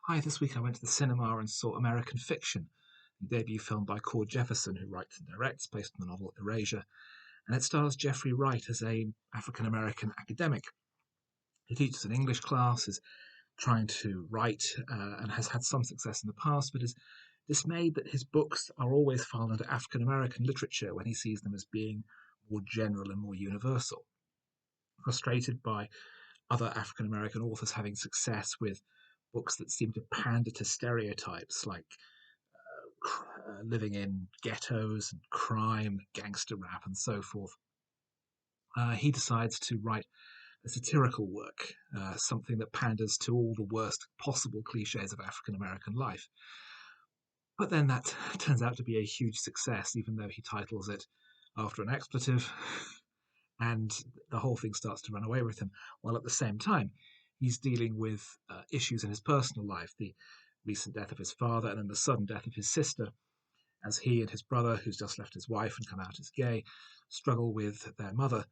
Hi, this week I went to the cinema and saw American Fiction, the debut film by Cord Jefferson, who writes and directs, based on the novel Erasure, and it stars Jeffrey Wright as a African American academic. He teaches an English class, is trying to write, and has had some success in the past, but is dismayed that his books are always filed under African American literature when he sees them as being more general and more universal. Frustrated by other African American authors having success with books that seem to pander to stereotypes like living in ghettos and crime, gangster rap, and so forth. He decides to write a satirical work, something that panders to all the worst possible cliches of African American life. But then that turns out to be a huge success, even though he titles it after an expletive, and the whole thing starts to run away with him. While at the same time, he's dealing with issues in his personal life, the recent death of his father, and then the sudden death of his sister, as he and his brother, who's just left his wife and come out as gay, struggle with their mother,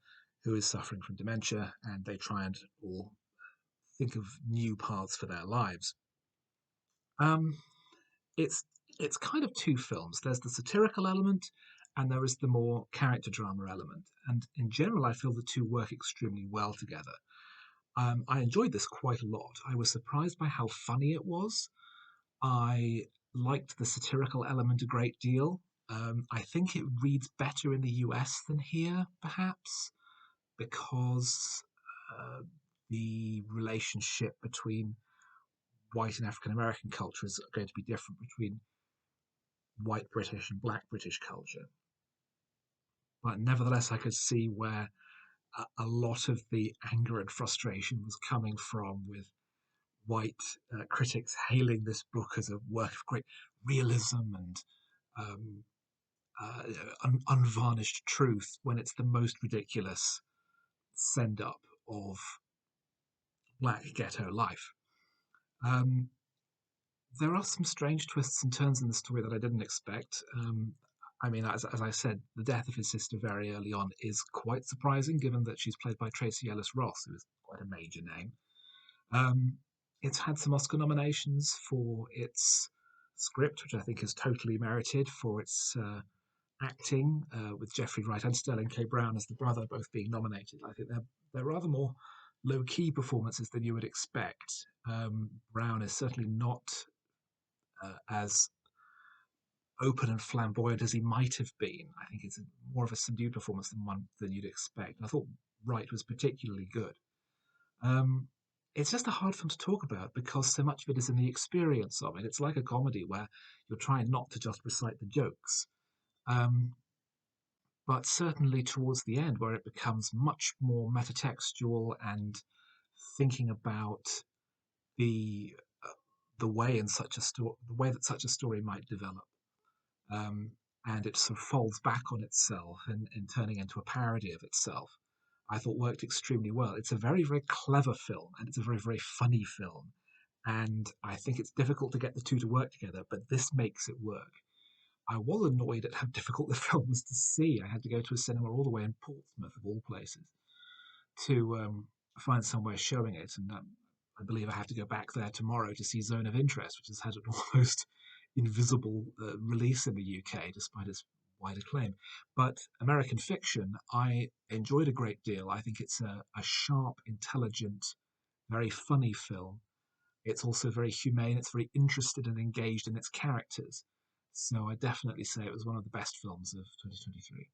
who is suffering from dementia, and they try and all think of new paths for their lives. Um, it's it's kind of two films. There's the satirical element, and there is the more character drama element. And in general, I feel the two work extremely well together. I enjoyed this quite a lot. I was surprised by how funny it was. I liked the satirical element a great deal. I think it reads better in the US than here, perhaps, because uh, the relationship between white and African American culture is going to be different between white British and black British culture. But nevertheless, I could see where a lot of the anger and frustration was coming from, with white critics hailing this book as a work of great realism and um, unvarnished truth, when it's the most ridiculous send up of black ghetto life. Um, there are some strange twists and turns in the story that I didn't expect. I mean, as I said, the death of his sister very early on is quite surprising, given that she's played by Tracee Ellis Ross, who is quite a major name. Um, it's had some Oscar nominations for its script, which I think is totally merited, for its acting, with Jeffrey Wright and Sterling K. Brown as the brother both being nominated. I think they're rather more low key performances than you would expect. Brown is certainly not as open and flamboyant as he might have been. I think it's more of a subdued performance than one than you'd expect. And I thought Wright was particularly good. Um, it's just a hard film to talk about because so much of it is in the experience of it. It's like a comedy where you're trying not to just recite the jokes. Um, but certainly towards the end, where it becomes much more metatextual and thinking about the the way in such a story, the way that such a story might develop, um, and it sort of folds back on itself and turning into a parody of itself. I thought worked extremely well. It's a very, very clever film, and it's a very, very funny film. And I think it's difficult to get the two to work together, but this makes it work. I was annoyed at how difficult the film was to see. I had to go to a cinema all the way in Portsmouth, of all places, to find somewhere showing it. And I believe I have to go back there tomorrow to see Zone of Interest, which has had an almost invisible release in the UK, despite its wide acclaim. But American Fiction, I enjoyed a great deal. I think it's a sharp, intelligent, very funny film. It's also very humane. It's very interested and engaged in its characters. So I definitely say it was one of the best films of 2023.